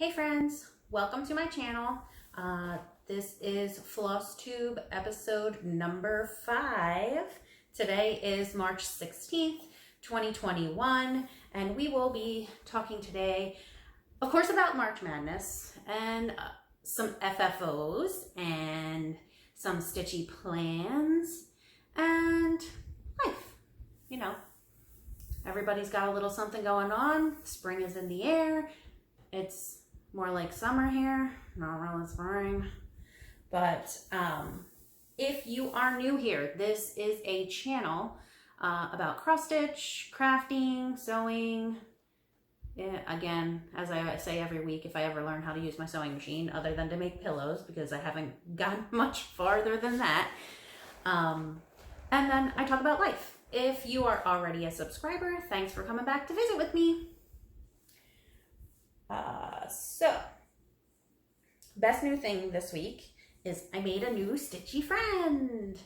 Hey friends, welcome to my channel. This is Flosstube episode number 5. Today is March 16th, 2021, and we will be talking today, of course, about March Madness and some FFOs and some Stitchy plans and life. You know, everybody's got a little something going on. Spring is in the air. It's more like summer here, not really spring. But if you are new here, this is a channel about cross stitch, crafting, sewing. Yeah, again, as I say every week, if I ever learn how to use my sewing machine, other than to make pillows, because I haven't gotten much farther than that. And then I talk about life. If you are already a subscriber, thanks for coming back to visit with me. So, best new thing this week is I made a new Stitchy friend.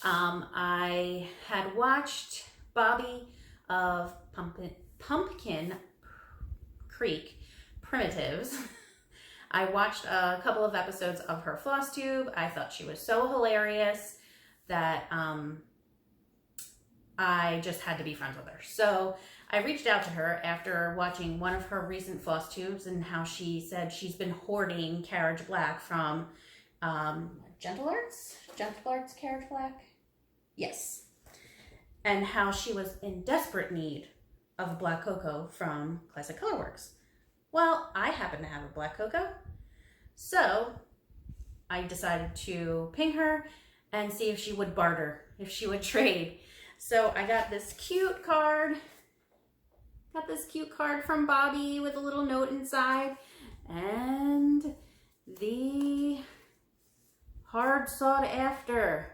I had watched Bobby of Pumpkin Creek Primitives. I watched a couple of episodes of her Flosstube. I thought she was so hilarious that I just had to be friends with her. So I reached out to her after watching one of her recent Flosstubes and how she said she's been hoarding Carriage Black from Gentle Arts Carriage Black? Yes. And how she was in desperate need of a black cocoa from Classic Colorworks. Well, I happen to have a black cocoa, so I decided to ping her and see if she would barter, if she would trade. So I got this cute card. Got this cute card from Bobby with a little note inside. And the hard sought after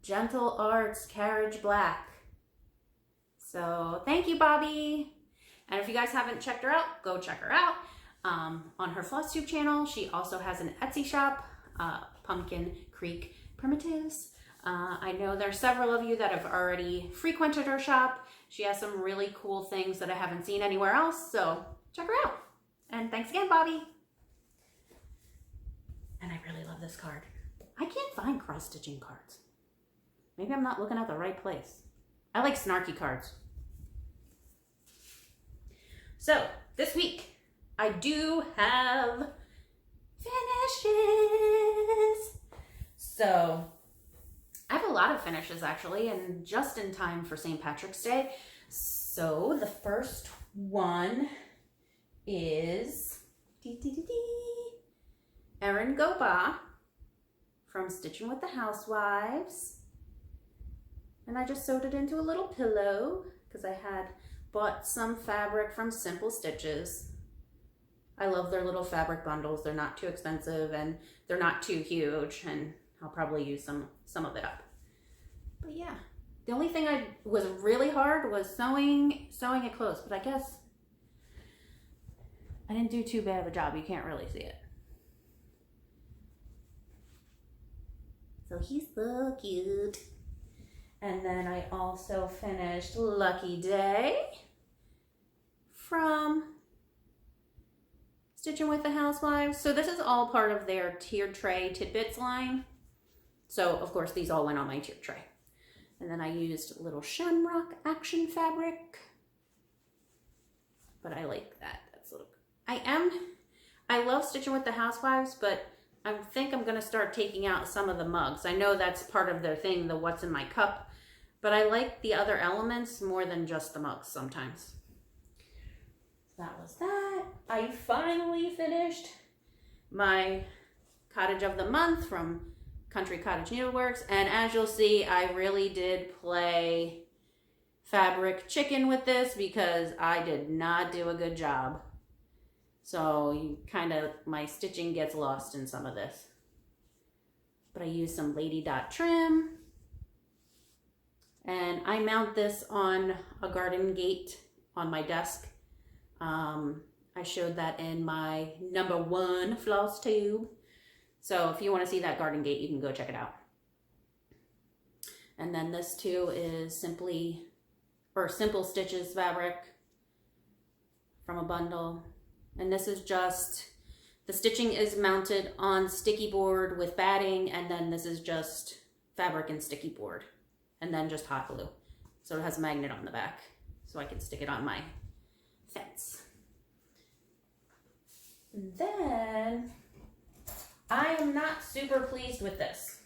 Gentle Arts Carriage Black. So thank you, Bobby. And if you guys haven't checked her out, go check her out. On her Flosstube channel, she also has an Etsy shop, Pumpkin Creek Primitives. I know there's several of you that have already frequented her shop. She has some really cool things that I haven't seen anywhere else, so check her out. And thanks again, Bobby. And I really love this card. I can't find cross-stitching cards. Maybe I'm not looking at the right place. I like snarky cards. So, this week, I do have finishes. So, I have a lot of finishes actually, and just in time for St. Patrick's Day. So the first one is Erin Goba from Stitching with the Housewives. And I just sewed it into a little pillow because I had bought some fabric from Simple Stitches. I love their little fabric bundles. They're not too expensive and they're not too huge, and I'll probably use some of it up. But yeah, the only thing I was really hard was sewing it close, but I guess I didn't do too bad of a job. You can't really see it. So he's so cute. And then I also finished Lucky Day from Stitching with the Housewives. So this is all part of their tiered tray tidbits line. So of course these all went on my tiered tray. And then I used a little shamrock action fabric. But I like that. That's a little. I love Stitching with the Housewives, but I think I'm gonna start taking out some of the mugs. I know that's part of their thing, the what's in my cup, but I like the other elements more than just the mugs sometimes. So that was that. I finally finished my Cottage of the Month from Country Cottage Needleworks, and as you'll see, I really did play fabric chicken with this because I did not do a good job. So my stitching gets lost in some of this. But I used some Lady Dot trim, and I mount this on a garden gate on my desk. I showed that in my #1 Flosstube. So if you want to see that garden gate, you can go check it out. And then this too is Simple Stitches fabric from a bundle. And this is just, the stitching is mounted on sticky board with batting, and then this is just fabric and sticky board, and then just hot glue. So it has a magnet on the back, so I can stick it on my fence. And then, I am not super pleased with this.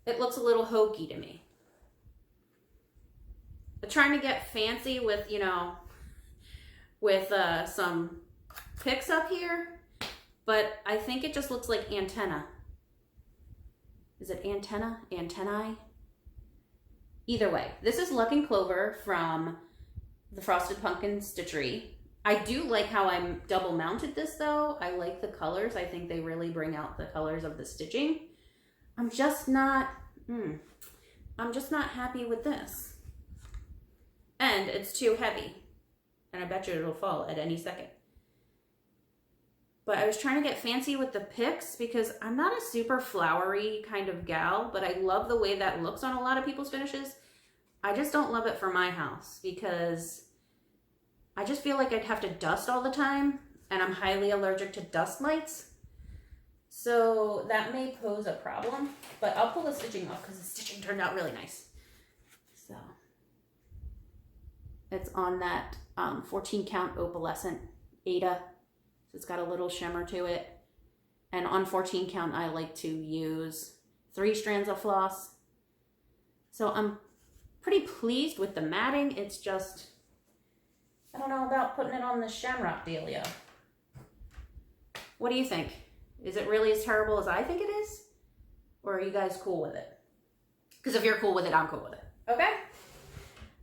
It looks a little hokey to me. I'm trying to get fancy with, you know, with some picks up here, but I think it just looks like antenna. Is it antenna? Antennae? Either way, this is Luck and Clover from the Frosted Pumpkin Stitchery. I do like how I'm double mounted this though. I like the colors. I think they really bring out the colors of the stitching. I'm just not happy with this. And it's too heavy. And I bet you it'll fall at any second. But I was trying to get fancy with the picks because I'm not a super flowery kind of gal, but I love the way that looks on a lot of people's finishes. I just don't love it for my house because I just feel like I'd have to dust all the time, and I'm highly allergic to dust mites. So that may pose a problem, but I'll pull the stitching off because the stitching turned out really nice. So it's on that 14 count opalescent Aida. So it's got a little shimmer to it. And on 14 count, I like to use 3 strands of floss. So I'm pretty pleased with the matting. It's just, I don't know about putting it on the shamrock dealio. What do you think? Is it really as terrible as I think it is? Or are you guys cool with it? Because if you're cool with it, I'm cool with it. Okay?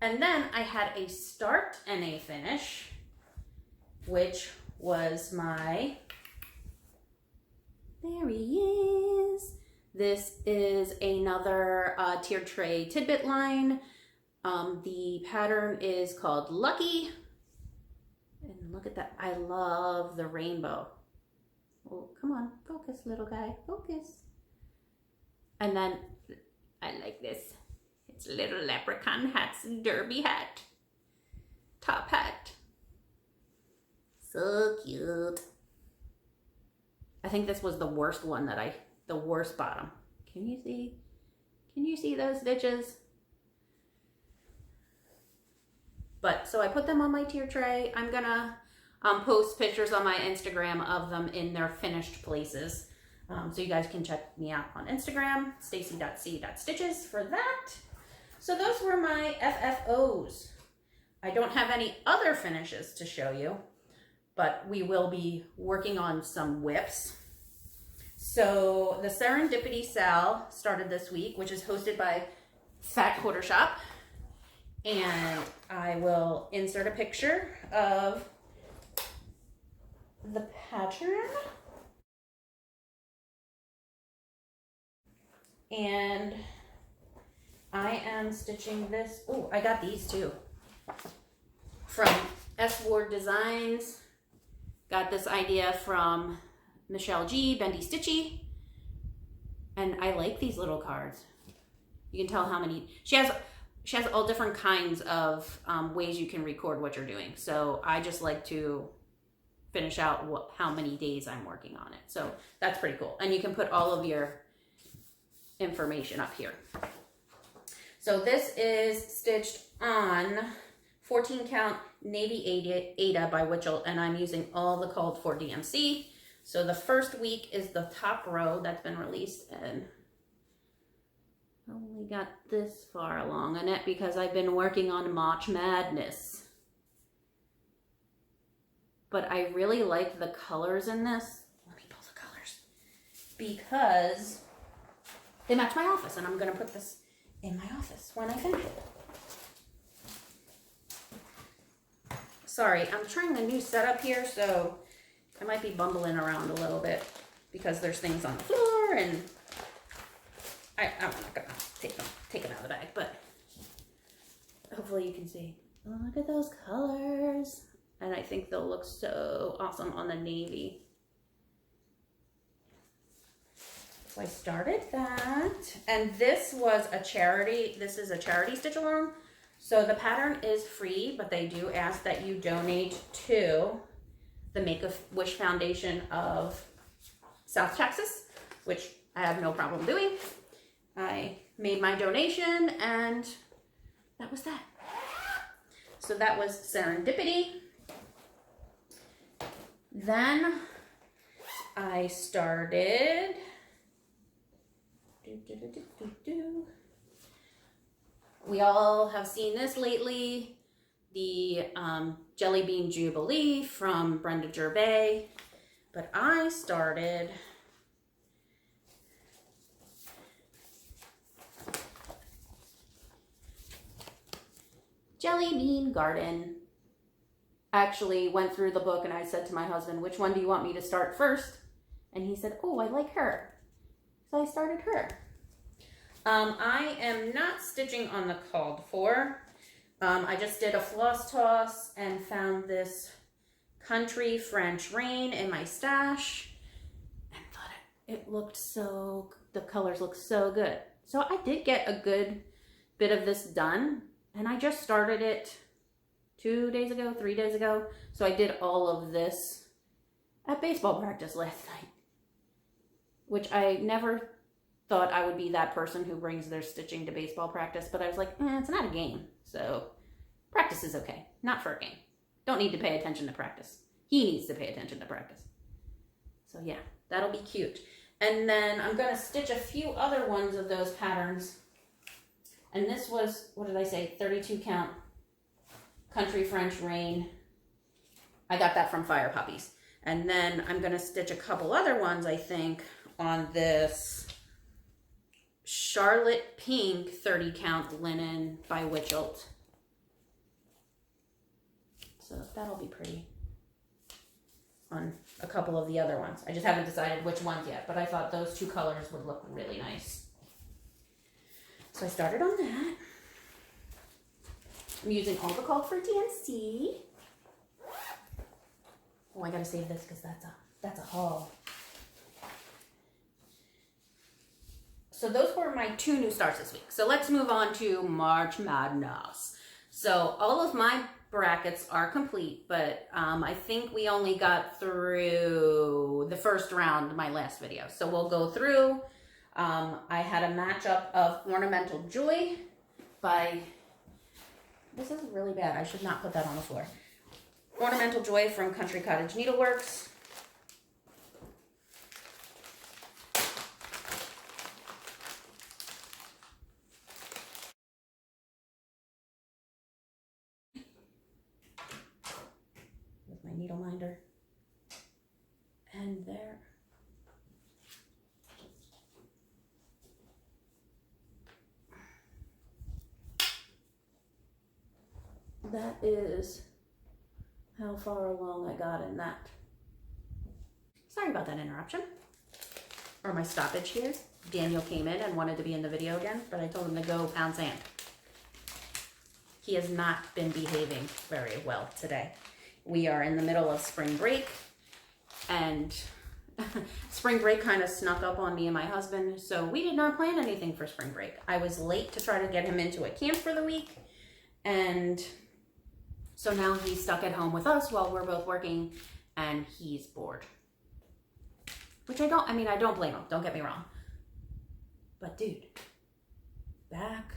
And then I had a start and a finish, which was my, there he is. This is another tiered tray tidbit line. The pattern is called Lucky. And look at that. I love the rainbow. Oh, come on. Focus, little guy. Focus. And then I like this. It's a little leprechaun hat's derby hat. Top hat. So cute. I think this was the worst one that the worst bottom. Can you see? Can you see those stitches? But, so I put them on my tier tray. I'm gonna post pictures on my Instagram of them in their finished places. So you guys can check me out on Instagram, stacie.c.stitches for that. So those were my FFOs. I don't have any other finishes to show you, but we will be working on some whips. So the Serendipity Sal started this week, which is hosted by Fat Quarter Shop. And I will insert a picture of the pattern. And I am stitching this. Oh, I got these too. From Rosa Designs. Got this idea from Michelle G, Bendy Stitchy. And I like these little cards. You can tell how many, she has all different kinds of ways you can record what you're doing. So I just like to finish out how many days I'm working on it. So that's pretty cool. And you can put all of your information up here. So this is stitched on 14 count Navy Aida by Witchell, and I'm using all the called for DMC. So the first week is the top row that's been released, and I only got this far along on it because I've been working on March Madness. But I really like the colors in this. Let me pull the colors. Because they match my office, and I'm going to put this in my office when I finish it. Sorry, I'm trying a new setup here, so I might be bumbling around a little bit because there's things on the floor, and I'm not gonna take them out of the bag, but hopefully you can see. Oh, look at those colors. And I think they'll look so awesome on the navy. So I started that, and this was a charity. This is a charity stitch along. So the pattern is free, but they do ask that you donate to the Make-A-Wish Foundation of South Texas, which I have no problem doing. I made my donation and that was that. So that was Serendipity. Then I started we all have seen this lately, the Jelly Bean Jubilee from Brenda Gervais, but I started Jelly Bean Garden. I actually went through the book and I said to my husband, which one do you want me to start first? And he said, oh, I like her. So I started her. I am not stitching on the called for. I just did a floss toss and found this country French rain in my stash and thought it looked so, the colors look so good. So I did get a good bit of this done and I just started it 3 days ago. So I did all of this at baseball practice last night, which I never thought I would be that person who brings their stitching to baseball practice, but I was like, it's not a game, so practice is okay. Not for a game. Don't need to pay attention to practice. He needs to pay attention to practice. So yeah, that'll be cute. And then I'm going to stitch a few other ones of those patterns. And this was, what did I say, 32 count Country French Rain. I got that from Firepoppies. And then I'm going to stitch a couple other ones, I think, on this Charlotte Pink 30 count linen by Witchelt. So that'll be pretty on a couple of the other ones. I just haven't decided which ones yet, but I thought those two colors would look really nice. So I started on that. I'm using all the called for DNC. Oh, I gotta save this because that's a haul. So those were my 2 new starts this week. So let's move on to March Madness. So all of my brackets are complete, but I think we only got through the first round of my last video. So we'll go through. I had a matchup of Ornamental Joy by, this is really bad. I should not put that on the floor. Ornamental Joy from Country Cottage Needleworks. With my needle minder. And there. That is how far along I got in that. Sorry about that interruption. Or my stoppage here. Daniel came in and wanted to be in the video again, but I told him to go pound sand. He has not been behaving very well today. We are in the middle of spring break, and spring break kind of snuck up on me and my husband, so we did not plan anything for spring break. I was late to try to get him into a camp for the week, and so now he's stuck at home with us while we're both working, and he's bored. Which I don't blame him, don't get me wrong. But dude, back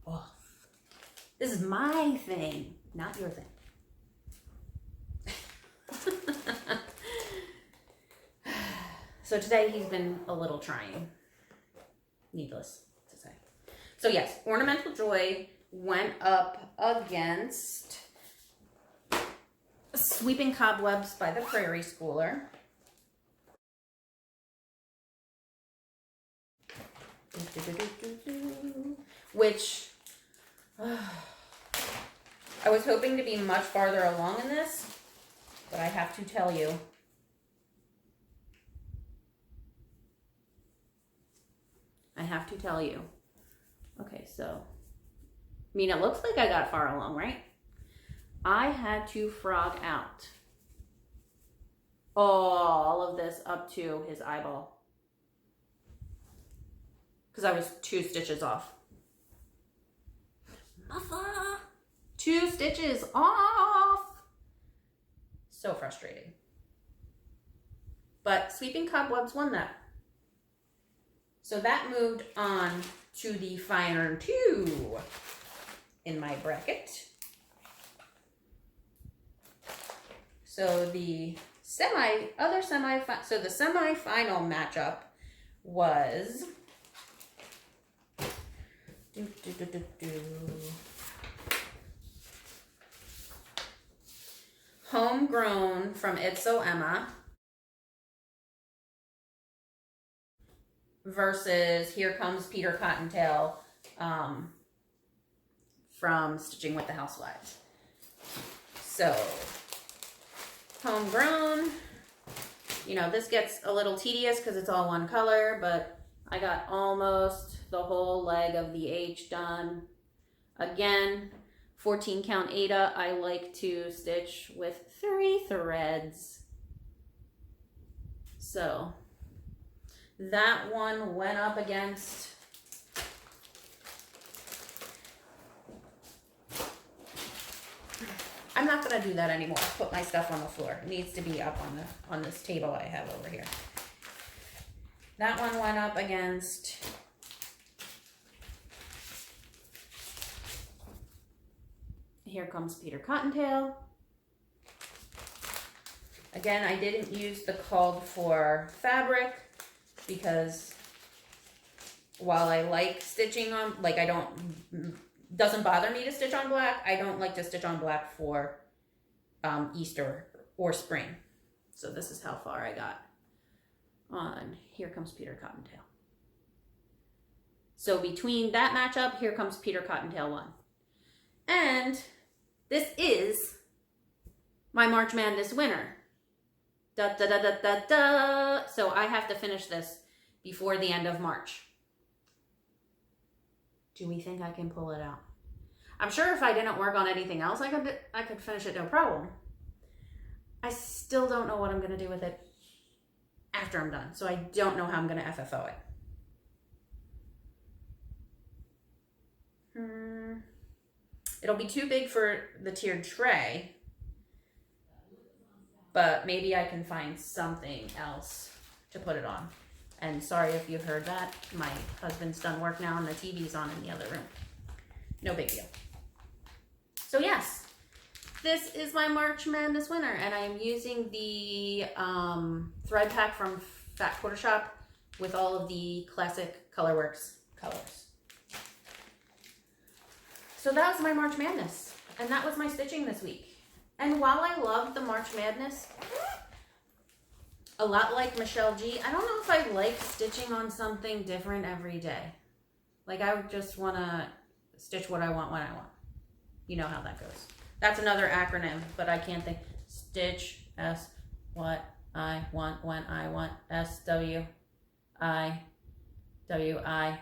off. This is my thing, not your thing. So today he's been a little trying, needless to say. So yes, Ornamental Joy went up against Sweeping Cobwebs by the Prairie Schooler. Which I was hoping to be much farther along in this, but I have to tell you, okay, so, I mean, it looks like I got far along, right? I had to frog out all of this up to his eyeball because I was 2 stitches off. Muffa! 2 stitches off. So frustrating. But Sweeping Cobwebs won that. So that moved on to the Finer 2 in my bracket. So the semi-final matchup was Homegrown from It's So Emma versus Here Comes Peter Cottontail from Stitching with the Housewives. So Homegrown, you know, this gets a little tedious because it's all one color, but I got almost the whole leg of the H done. Again, 14 count Aida, I like to stitch with 3 threads. So that one went up against I'm not gonna do that anymore. Put my stuff on the floor. It needs to be up on this table I have over here. That one went up against Here Comes Peter Cottontail. Again, I didn't use the called for fabric because while I like stitching on, like doesn't bother me to stitch on black, I don't like to stitch on black for Easter or spring. So this is how far I got on Here Comes Peter Cottontail. So between that matchup, Here Comes Peter Cottontail won. And this is my March Madness winner. Da, da, da, da, da, da. So I have to finish this before the end of March. Do we think I can pull it out? I'm sure if I didn't work on anything else, I could finish it no problem. I still don't know what I'm going to do with it after I'm done. So I don't know how I'm going to FFO it. It'll be too big for the tiered tray, but maybe I can find something else to put it on. And sorry if you heard that. My husband's done work now and the TV's on in the other room. No big deal. So yes, this is my March Madness winner, and I'm using the thread pack from Fat Quarter Shop with all of the classic Colorworks colors. So that was my March Madness, and that was my stitching this week. And while I loved the March Madness, a lot like Michelle G, I don't know if I like stitching on something different every day. Like I would just want to stitch what I want when I want. You know how that goes. That's another acronym, but I can't think. Stitch S what I want when I want. SWI WI.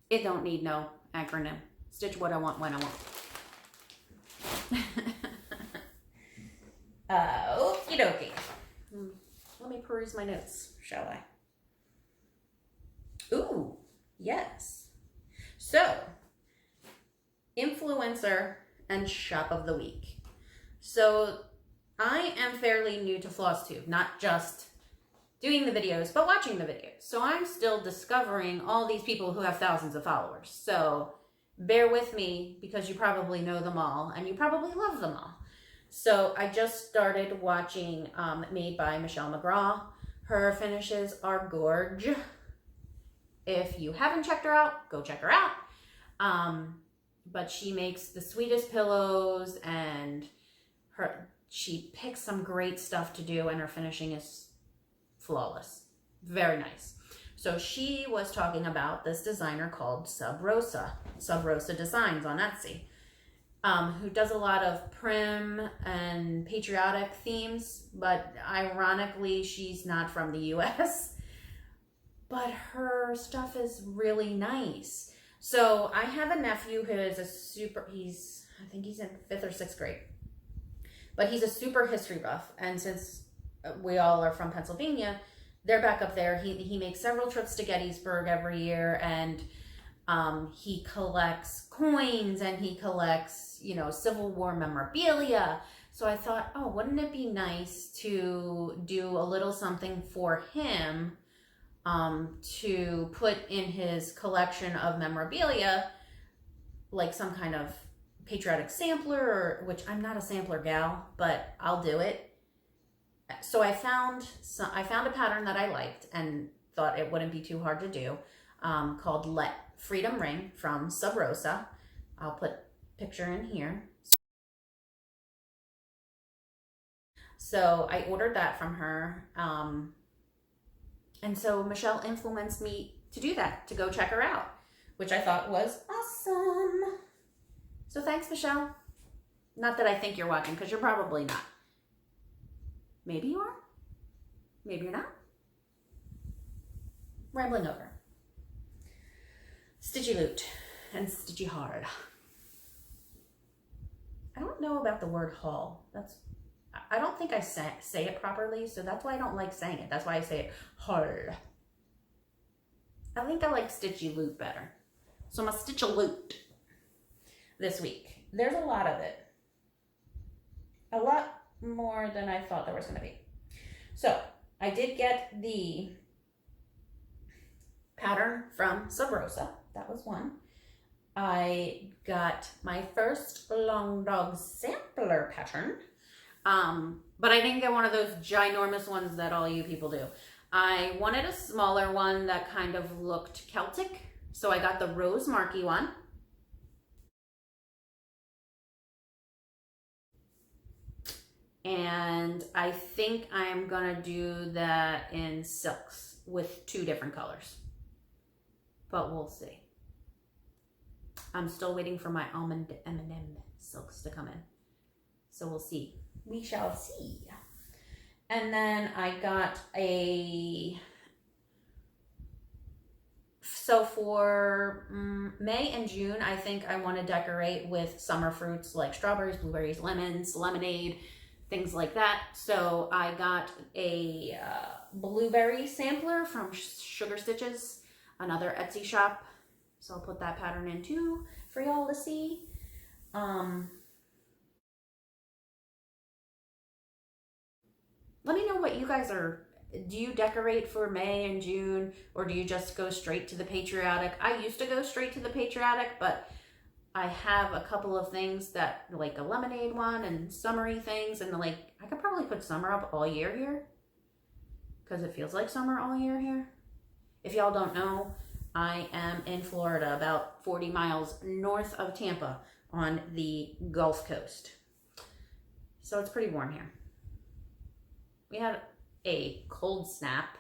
It don't need no acronym. Stitch what I want when I want. Okie dokie. Let me peruse my notes, shall I? Ooh, yes. So, influencer and shop of the week. So, I am fairly new to Flosstube, not just doing the videos, but watching the videos. So, I'm still discovering all these people who have thousands of followers. So, bear with me because you probably know them all and you probably love them all. So I just started watching Made by Michelle McGraw. Her finishes are gorge. If you haven't checked her out, go check her out. But she makes the sweetest pillows and she picks some great stuff to do and her finishing is flawless. Very nice. So she was talking about this designer called Rosa Designs on Etsy. Who does a lot of prim and patriotic themes, but ironically, she's not from the US. But her stuff is really nice. So I have a nephew who is I think he's in 5th or 6th grade. But he's a super history buff, and since we all are from Pennsylvania, they're back up there. He makes several trips to Gettysburg every year, and He collects coins and he collects, you know, Civil War memorabilia. So I thought, oh, wouldn't it be nice to do a little something for him to put in his collection of memorabilia, like some kind of patriotic sampler, which I'm not a sampler gal, but I'll do it. So I found a pattern that I liked and thought it wouldn't be too hard to do, called Let Freedom Ring from Sub Rosa. I'll put a picture in here. So I ordered that from her. And so Michelle influenced me to do that, to go check her out, which I thought was awesome. So thanks, Michelle. Not that I think you're watching, because you're probably not. Maybe you are. Maybe you're not. Rambling over. Stitchy Loot and Stitchy Hard. I don't know about the word haul. I don't think I say it properly, so that's why I don't like saying it. That's why I say it hard. I think I like Stitchy Loot better. So my Stitchy Loot this week. There's a lot of it. A lot more than I thought there was going to be. So I did get the pattern from Sub Rosa. That was one. I got my first Long Dog sampler pattern. But I didn't get one of those ginormous ones that all you people do. I wanted a smaller one that kind of looked Celtic. So I got the Rose Marquee one. And I think I'm gonna do that in silks with 2 different colors. But we'll see. I'm still waiting for my almond M&M silks to come in. So we'll see. We shall see. And then I got so for May and June, I think I want to decorate with summer fruits like strawberries, blueberries, lemons, lemonade, things like that. So I got a blueberry sampler from Sugar Stitches, another Etsy shop. So I'll put that pattern in too for y'all to see. Let me know what you guys are. Do you decorate for May and June, or do you just go straight to the patriotic? I used to go straight to the patriotic, but I have a couple of things that, like a lemonade one and summery things, and like I could probably put summer up all year here because it feels like summer all year here. If y'all don't know, I am in Florida, about 40 miles north of Tampa on the Gulf Coast. So it's pretty warm here. We had a cold snap,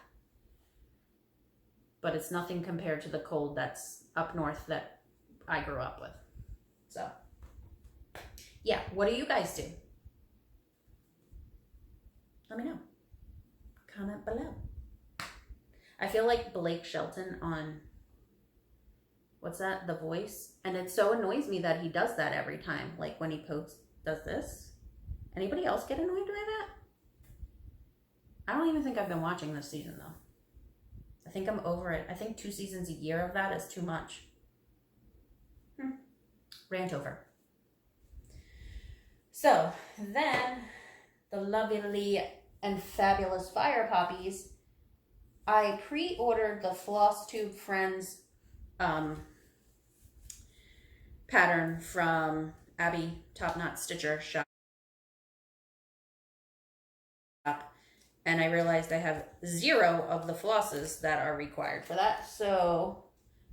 but it's nothing compared to the cold that's up north that I grew up with. So, yeah, what do you guys do? Let me know. Comment below. I feel like Blake Shelton on, what's that, The Voice? And it so annoys me that he does that every time. Like when he posts, does this. Anybody else get annoyed by that? I don't even think I've been watching this season though. I think I'm over it. I think 2 seasons a year of that is too much. Rant over. So then the lovely and fabulous Firepoppies, I pre-ordered the Flosstube Friends pattern from Abby Top Knot Stitcher shop. And I realized I have 0 of the flosses that are required for that. So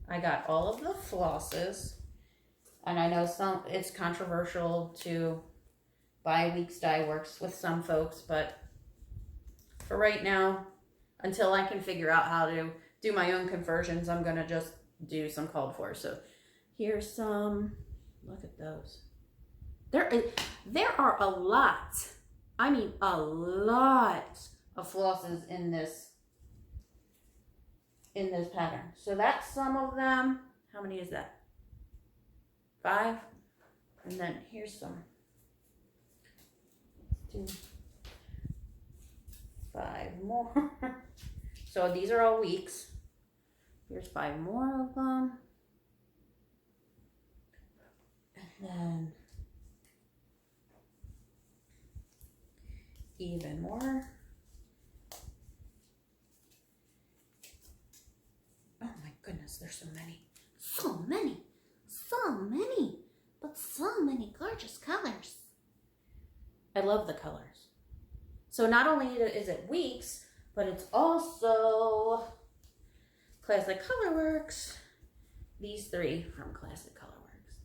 I got all of the flosses. And I know it's controversial to buy Weeks Dye Works with some folks, but for right now, until I can figure out how to do my own conversions, I'm going to just do some called for. So here's some, look at those. There are a lot, I mean a lot of flosses in this pattern. So that's some of them. How many is that? 5. And then here's some. Let's do 5 more. So these are all weeks. Here's 5 more of them. Then even more. Oh my goodness, there's so many. So many. So many. But so many gorgeous colors. I love the colors. So not only is it Weeks, but it's also Classic Colorworks. These three from Classic Colorworks.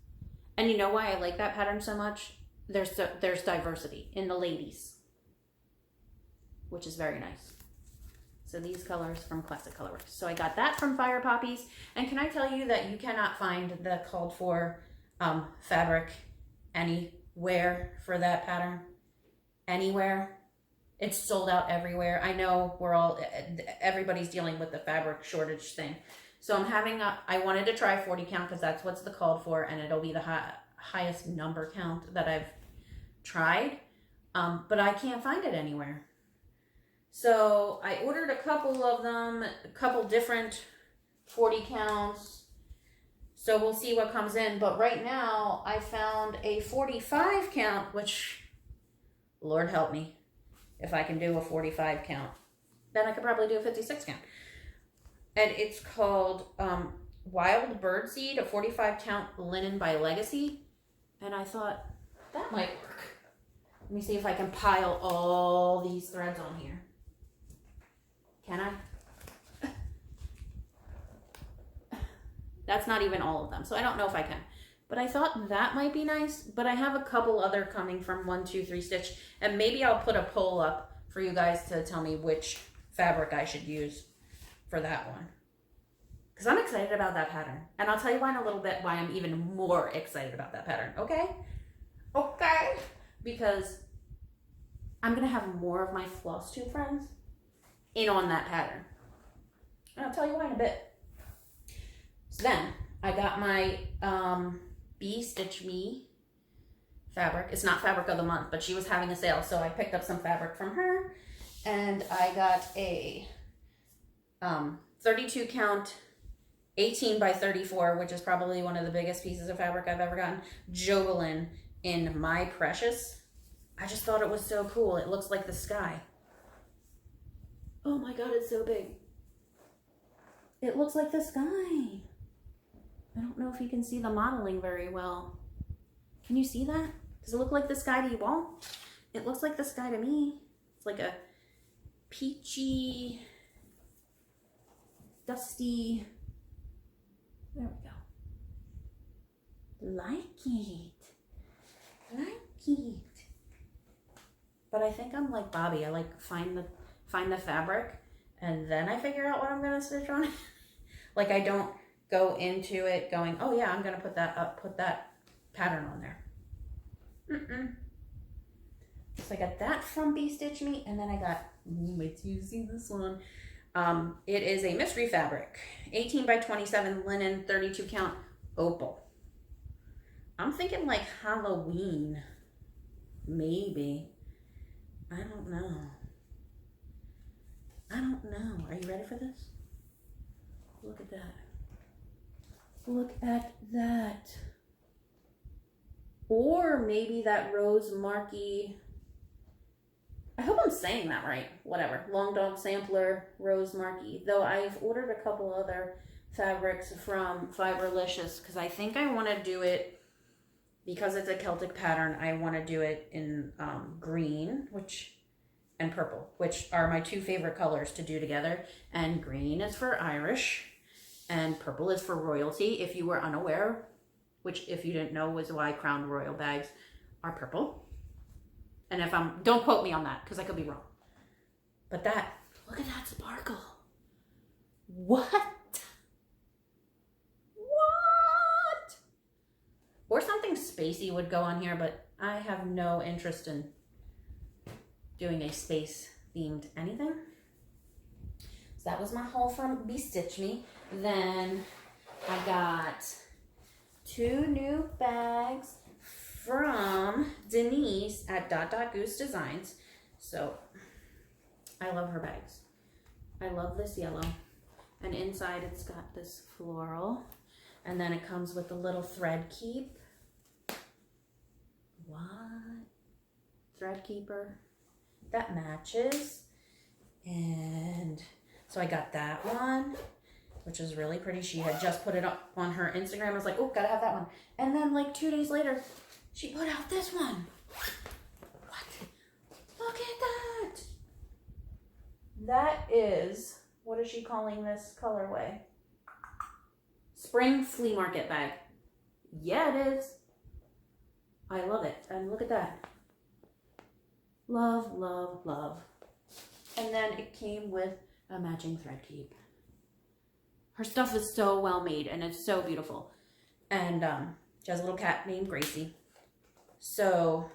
And you know why I like that pattern so much? There's diversity in the ladies, which is very nice. So these colors from Classic Colorworks. So I got that from Firepoppies. And can I tell you that you cannot find the called for fabric anywhere for that pattern? Anywhere. It's sold out everywhere. I know everybody's dealing with the fabric shortage thing. So I wanted to try 40 count because that's what's the called for, and it'll be the highest number count that I've tried. But I can't find it anywhere. So I ordered a couple of them, a couple different 40 counts. So we'll see what comes in. But right now I found a 45 count, which, Lord help me, if I can do a 45 count. Then I could probably do a 56 count. And it's called Wild Birdseed, a 45 count linen by Legacy. And I thought, that might work. Let me see if I can pile all these threads on here. Can I? That's not even all of them, so I don't know if I can. But I thought that might be nice. But I have a couple other coming from 123 Stitch. And maybe I'll put a poll up for you guys to tell me which fabric I should use for that one. Because I'm excited about that pattern. And I'll tell you why in a little bit why I'm even more excited about that pattern. Okay? Okay? Because I'm going to have more of my Flosstube friends in on that pattern. And I'll tell you why in a bit. So then I got my Bee Stitch Me fabric. It's not fabric of the month, but she was having a sale, so I picked up some fabric from her, and I got a 32 count 18 by 34, which is probably one of the biggest pieces of fabric I've ever gotten, Jobelin in My Precious. I just thought it was so cool. It looks like the sky. Oh my god, it's so big. It looks like the sky. I don't know if you can see the modeling very well. Can you see that? Does it look like the sky to you all? It looks like the sky to me. It's like a peachy, dusty, there we go. Like it. Like it. But I think I'm like Bobby. I like find the fabric and then I figure out what I'm gonna stitch on. Like I don't go into it going, oh yeah, I'm gonna put that pattern on there. So I got that from Bee Stitch Me, and then I got, wait till you see this one. It is a mystery fabric, 18 by 27 linen, 32 count opal. I'm thinking like Halloween, maybe. I don't know. Are you ready for this? Look at that. Look at that. Or maybe that Rose Marquee. I hope I'm saying that right. Whatever. Long Dog Sampler, Rose Marquee. Though I've ordered a couple other fabrics from Fiberlicious because I think I want to do it, because it's a Celtic pattern, I want to do it in green, and purple, which are my two favorite colors to do together. And green is for Irish, and purple is for royalty, if you were unaware, which if you didn't know was why Crown Royal bags are purple. And if don't quote me on that, because I could be wrong. But that, look at that sparkle. What? What? Or something spacey would go on here, but I have no interest in doing a space themed anything. So that was my haul from Bee Stitch Me. Then I got 2 new bags from Denise at Goose Designs. So I love her bags. I love this yellow. And inside it's got this floral. And then it comes with a little thread keep. thread keeper that matches. And so I got that one, which is really pretty. She had just put it up on her Instagram. I was like, oh, gotta have that one. And then like 2 days later, she put out this one. What? Look at that. That is, what is she calling this colorway? Spring flea market bag. Yeah, it is. I love it. And look at that. Love, love, love. And then it came with a matching thread keep. Her stuff is so well made and it's so beautiful. And she has a little cat named Gracie. So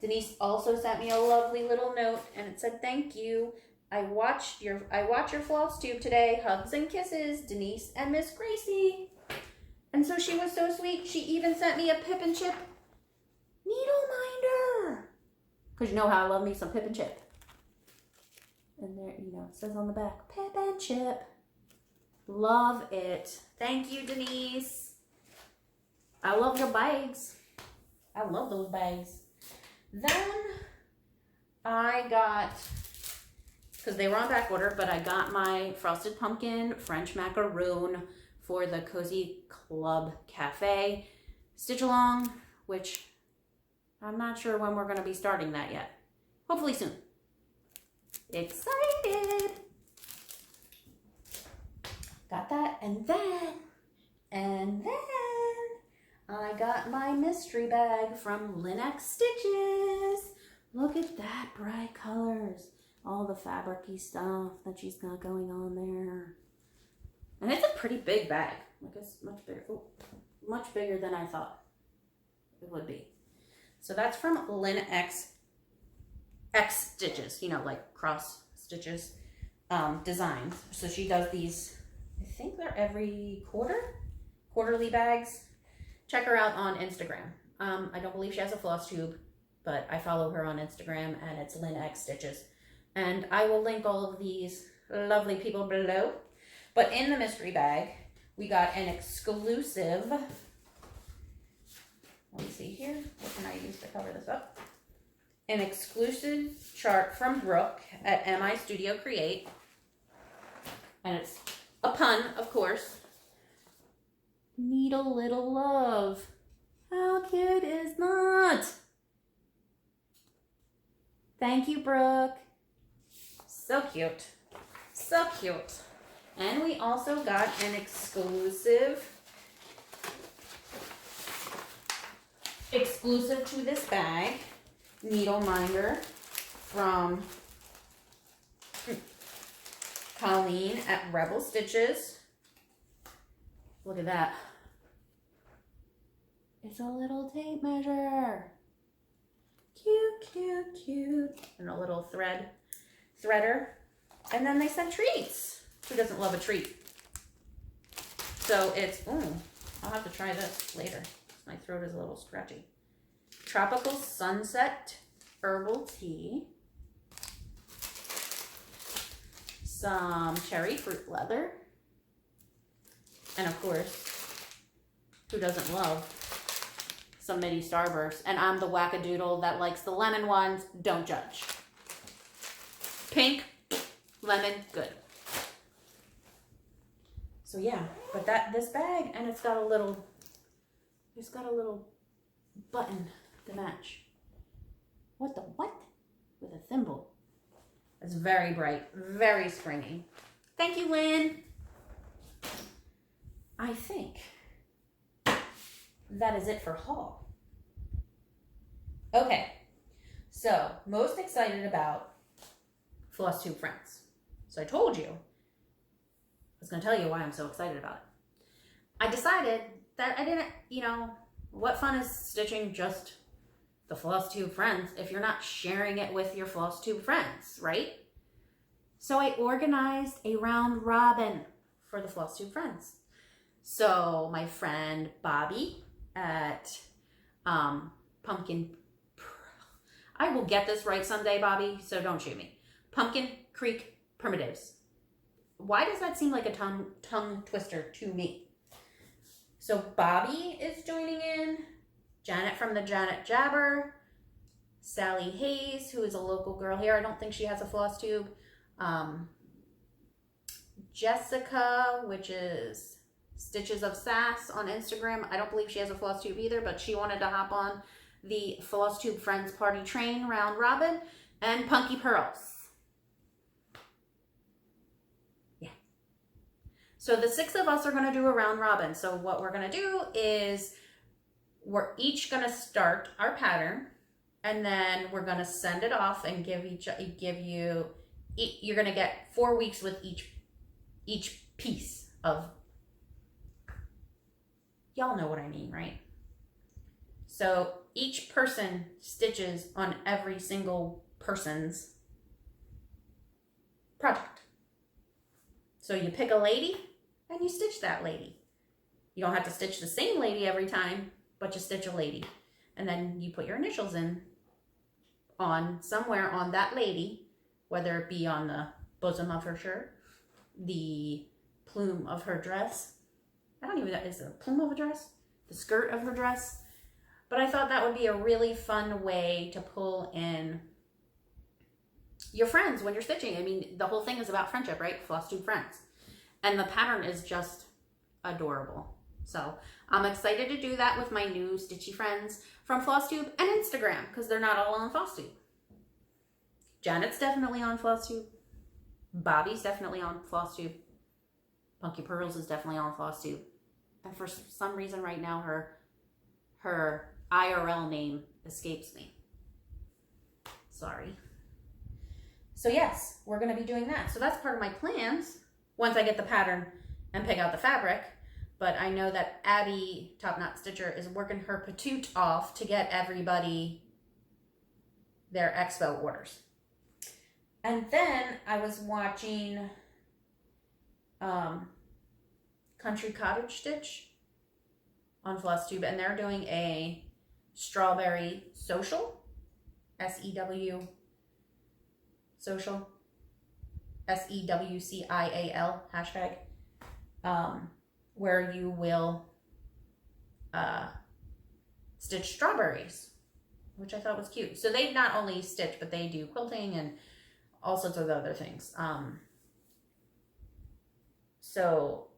Denise also sent me a lovely little note and it said, thank you. I watched your Flosstube today. Hugs and kisses, Denise and Miss Gracie. And so she was so sweet. She even sent me a Pip and Chip needle minder. Because you know how I love me some Pip and Chip. And there, you know, it says on the back, Pip and Chip. Love it. Thank you, Denise. I love your bags. I love those bags. Then I got, because they were on back order, but I got my frosted pumpkin French macaroon for the Cozy Club Cafe stitch along, which I'm not sure when we're going to be starting that yet. Hopefully soon. Excited. Got that, and then I got my mystery bag from Linux Stitches. Look at that bright colors. All the fabric-y stuff that she's got going on there. And it's a pretty big bag. Like it's much bigger. Oh, much bigger than I thought it would be. So that's from Linux X Stitches, you know, like cross stitches designs. So she does these, I think they're every quarterly bags. Check her out on Instagram. I don't believe she has a Flosstube, but I follow her on Instagram and it's Linux Stitches. And I will link all of these lovely people below. But in the mystery bag, we got an exclusive, let me see here, what can I use to cover this up? An exclusive chart from Brooke at MI Studio Create. And it's a pun, of course. Need a little love. How cute is that? Thank you, Brooke. So cute. So cute. And we also got an exclusive to this bag needle minder from Colleen at Rebel Stitches. Look at that. It's a little tape measure. Cute, cute, cute. And a little threader. And then they sent treats. Who doesn't love a treat? So it's, I'll have to try this later. My throat is a little scratchy. Tropical Sunset Herbal Tea. Some cherry fruit leather. And of course, who doesn't love some midi starbursts? And I'm the wackadoodle that likes the lemon ones. Don't judge. Pink, lemon, good. So yeah, but this bag, and it's got a little button to match. What the what? With a thimble. It's very bright, very springy. Thank you, Lynn. I think that is it for haul. Okay, so most excited about Flosstube Friends. So I told you, I was going to tell you why I'm so excited about it. I decided that I didn't, what fun is stitching just the Flosstube Friends if you're not sharing it with your Flosstube friends, right? So I organized a round robin for the Flosstube Friends. So my friend Bobby at Pumpkin, I will get this right someday, Bobby, so don't shoot me. Pumpkin Creek Primitives. Why does that seem like a tongue twister to me? So Bobby is joining in, Janet from the Janet Jabber, Sally Hayes, who is a local girl here. I don't think she has a Flosstube. Jessica, which is Stitches of Sass on Instagram. I don't believe she has a Flosstube either, but she wanted to hop on the Flosstube Friends Party Train round robin. And Punky Pearls. Yeah. So the 6 of us are going to do a round robin. So what we're going to do is we're each going to start our pattern, and then we're going to send it off and you're going to get 4 weeks with each piece of, y'all know what I mean, right? So each person stitches on every single person's project. So you pick a lady and you stitch that lady. You don't have to stitch the same lady every time, but you stitch a lady. And then you put your initials in on somewhere on that lady, whether it be on the bosom of her shirt, the plume of her dress. I don't even know, is it a plume of a dress? The skirt of her dress. But I thought that would be a really fun way to pull in your friends when you're stitching. I mean, the whole thing is about friendship, right? Flosstube friends. And the pattern is just adorable. So I'm excited to do that with my new Stitchy friends from Flosstube and Instagram, because they're not all on Flosstube. Janet's definitely on Flosstube. Bobby's definitely on Flosstube. Punky Pearls is definitely on Flosstube. And for some reason right now, her IRL name escapes me. Sorry. So yes, we're going to be doing that. So that's part of my plans once I get the pattern and pick out the fabric. But I know that Abby, Top Knot Stitcher, is working her patoot off to get everybody their expo orders. And then I was watching Country Cottage Stitch on Flosstube, and they're doing a strawberry social, S-E-W social, S-E-W-C-I-A-L hashtag, where you will stitch strawberries, which I thought was cute. So they not only stitch, but they do quilting and all sorts of other things. So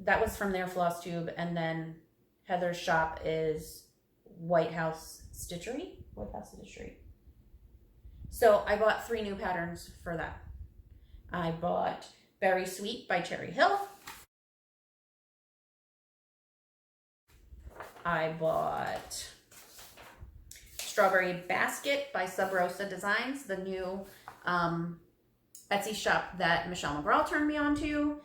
that was from their Flosstube, and then Heather's shop is White House Stitchery. So I bought 3 new patterns for that. I bought Berry Sweet by Cherry Hill. I bought Strawberry Basket by Rosa Designs, the new Etsy shop that Michelle McGraw turned me on to.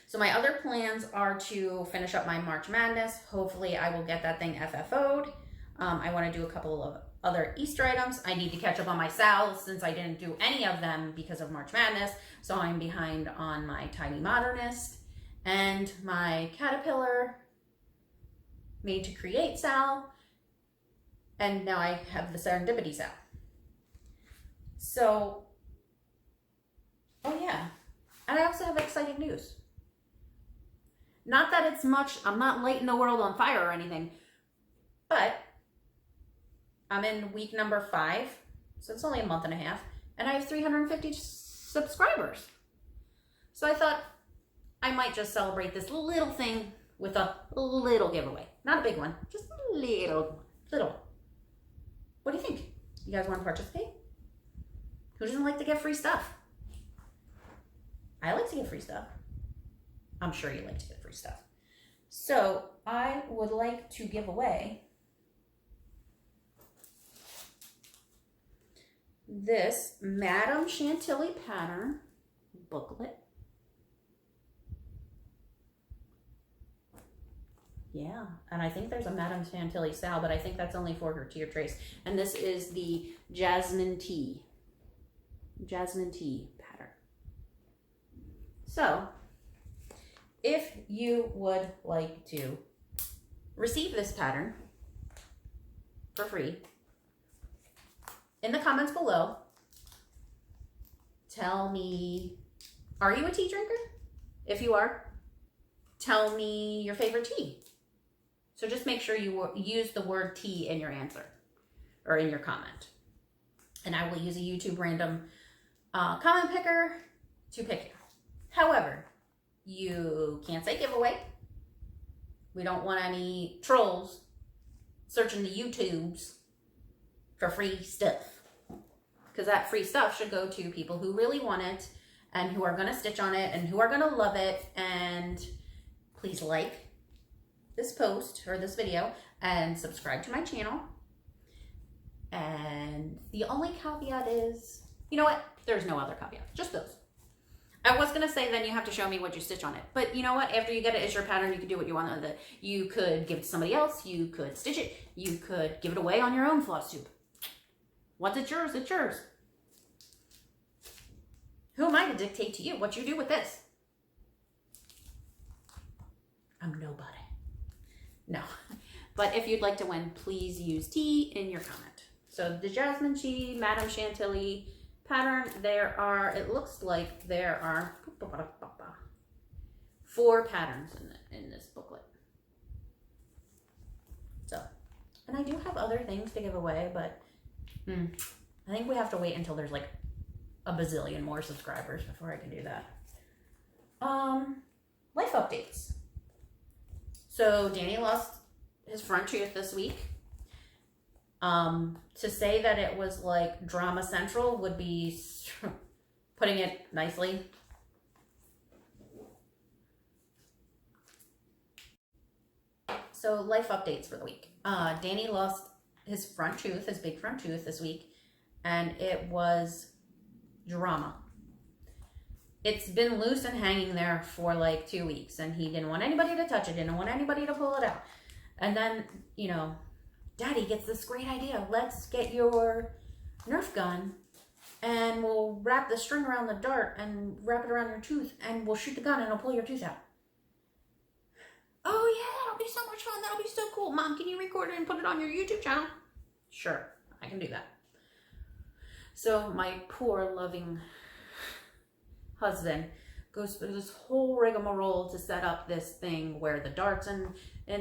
So my other plans are to finish up my March Madness. Hopefully I will get that thing FFO'd. I want to do a couple of other Easter items. I need to catch up on my sals since I didn't do any of them because of March Madness. So I'm behind on my Tiny Modernist and my Caterpillar Made to Create sal. And now I have the Serendipity sal. So, oh yeah. And I also have exciting news. Not that it's much, I'm not lighting the world on fire or anything, but I'm in week number 5, so it's only a month and a half, and I have 350 subscribers. So I thought I might just celebrate this little thing with a little giveaway. Not a big one, just a little. What do you think? You guys want to participate? Who doesn't like to get free stuff? I like to get free stuff. I'm sure you like to get free stuff. So I would like to give away this Madame Chantilly pattern booklet. Yeah, and I think there's a Madame Chantilly sal, but I think that's only for her tier trace. And this is the Jasmine Tea pattern. So if you would like to receive this pattern for free, in the comments below, tell me, are you a tea drinker? If you are, tell me your favorite tea. So just make sure you use the word tea in your answer or in your comment. And I will use a YouTube random comment picker to pick you. However, you can't say giveaway. We don't want any trolls searching the YouTubes for free stuff. Because that free stuff should go to people who really want it and who are going to stitch on it and who are going to love it. And please like this post or this video and subscribe to my channel. And the only caveat is, you know what? There's no other caveat, just those. I was going to say then you have to show me what you stitch on it. But you know what? After you get it as your pattern, you can do what you want with it. You could give it to somebody else. You could stitch it. You could give it away on your own Flosstube. Once it's yours, it's yours. Who am I to dictate to you what you do with this? I'm nobody. No. But if you'd like to win, please use T in your comment. So the Jasmine Chi, Madame Chantilly pattern, it looks like there are 4 patterns in this booklet. So, and I do have other things to give away, but I think we have to wait until there's like a bazillion more subscribers before I can do that. Life updates. So Danny lost his front tooth this week. To say that it was like drama central would be putting it nicely. So life updates for the week. Danny lost his front tooth, his big front tooth this week, and it was drama. It's been loose and hanging there for like 2 weeks, and he didn't want anybody to touch it, didn't want anybody to pull it out. And then, you know, Daddy gets this great idea. Let's get your Nerf gun and we'll wrap the string around the dart and wrap it around your tooth and we'll shoot the gun and it'll pull your tooth out. Oh yeah, that'll be so much fun. That'll be so cool. Mom, can you record it and put it on your YouTube channel? Sure, I can do that. So my poor loving husband goes through this whole rigmarole to set up this thing where the dart's in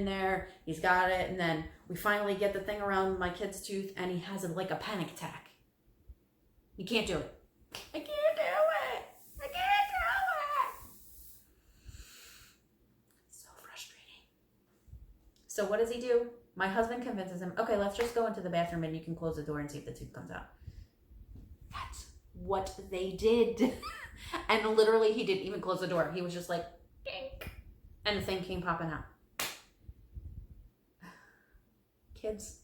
there, he's got it, and then we finally get the thing around my kid's tooth and he has like a panic attack. You can't do it. I can't do it. I can't do it. So frustrating. So what does he do? My husband convinces him, okay, let's just go into the bathroom and you can close the door and see if the tooth comes out. That's what they did. And literally he didn't even close the door. He was just like, dink, and the thing came popping out. Kids.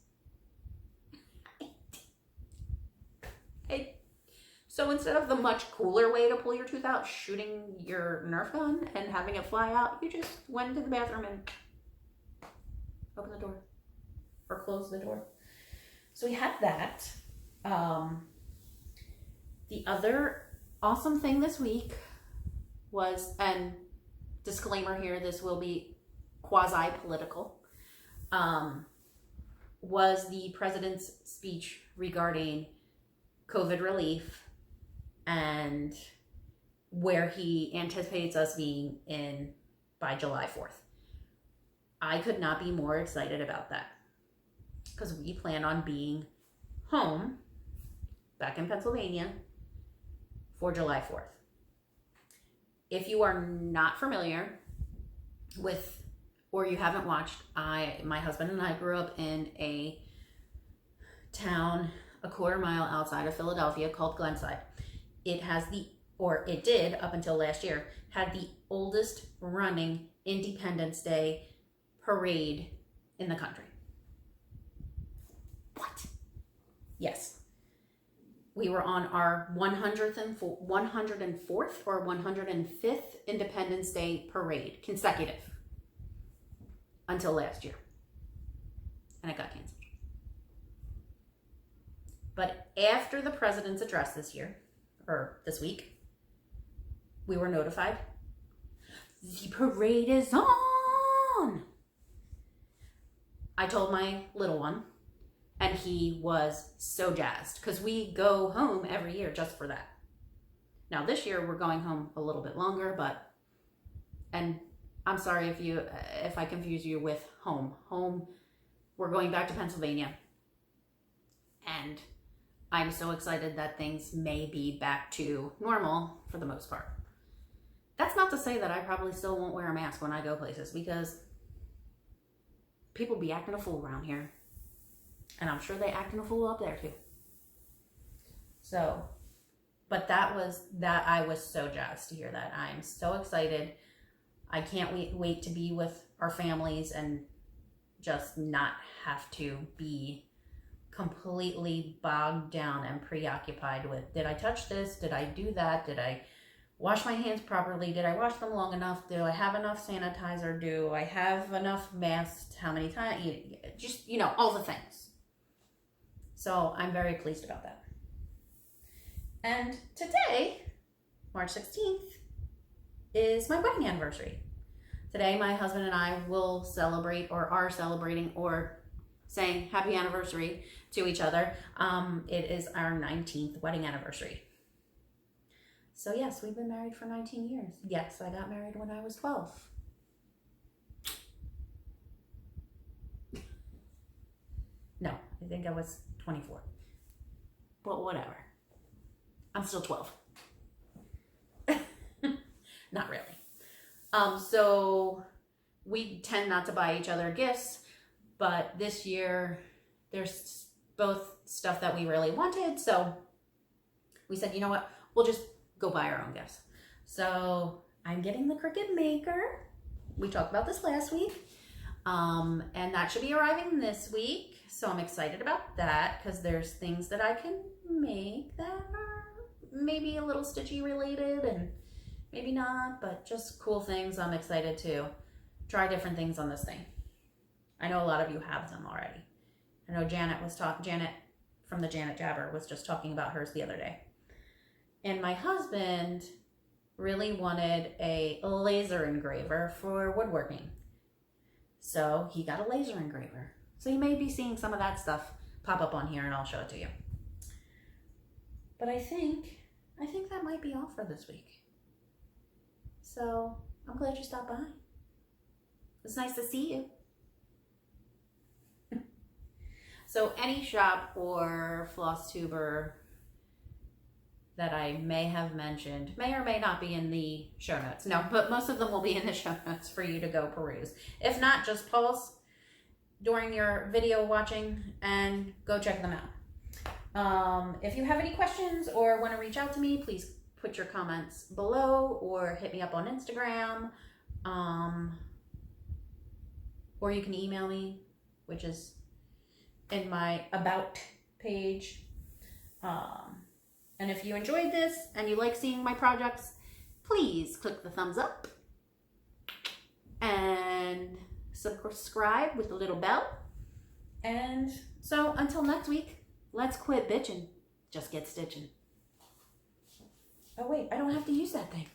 So instead of the much cooler way to pull your tooth out, shooting your Nerf gun and having it fly out, you just went into the bathroom and opened the door or closed the door. So we had that. The other awesome thing this week was, and disclaimer here, this will be quasi-political, was the president's speech regarding COVID relief and where he anticipates us being in by July 4th. I could not be more excited about that because we plan on being home back in Pennsylvania for July 4th. If you are not familiar with, or you haven't watched, my husband and I grew up in a town a quarter mile outside of Philadelphia called Glenside. It has it did up until last year, had the oldest running Independence Day parade in the country. What? Yes. We were on our 104th or 105th Independence Day parade, consecutive, until last year. And it got canceled. But after the president's address this week, we were notified the parade is on. I told my little one, and he was so jazzed because we go home every year just for that. Now this year we're going home a little bit longer, and I'm sorry if I confuse you with home. Home, we're going back to Pennsylvania. And I'm so excited that things may be back to normal for the most part. That's not to say that I probably still won't wear a mask when I go places, because people be acting a fool around here. And I'm sure they acting a fool up there too. So, but I was so jazzed to hear that. I'm so excited. I can't wait to be with our families and just not have to be completely bogged down and preoccupied with, did I touch this? Did I do that? Did I wash my hands properly? Did I wash them long enough? Do I have enough sanitizer? Do I have enough masks? How many times? Just, all the things. So I'm very pleased about that. And today, March 16th, is my wedding anniversary. Today, my husband and I will celebrate, or are celebrating, or saying happy anniversary to each other. It is our 19th wedding anniversary. So yes, we've been married for 19 years. Yes, I got married when I was 12. No, I think I was 24. But whatever. I'm still 12. Not really. So we tend not to buy each other gifts, but this year there's both stuff that we really wanted. So we said, you know what, we'll just go buy our own gifts. So I'm getting the Cricut Maker. We talked about this last week. And that should be arriving this week. So I'm excited about that, because there's things that I can make that are maybe a little Stitchy related and maybe not, but just cool things. I'm excited to try different things on this thing. I know a lot of you have them already. I know Janet from the Janet Jabber was just talking about hers the other day. And my husband really wanted a laser engraver for woodworking. So he got a laser engraver. So you may be seeing some of that stuff pop up on here, and I'll show it to you. But I think that might be all for this week. So I'm glad you stopped by. It's nice to see you. So any shop or Flosstuber that I may have mentioned may or may not be in the show notes. No, but most of them will be in the show notes for you to go peruse. If not, just pause during your video watching and go check them out. If you have any questions or want to reach out to me, please put your comments below or hit me up on Instagram. Or you can email me, which is in my About page. And if you enjoyed this and you like seeing my projects, please click the thumbs up and subscribe with the little bell. And so until next week, let's quit bitching. Just get stitching. Oh wait, I don't have to use that thing.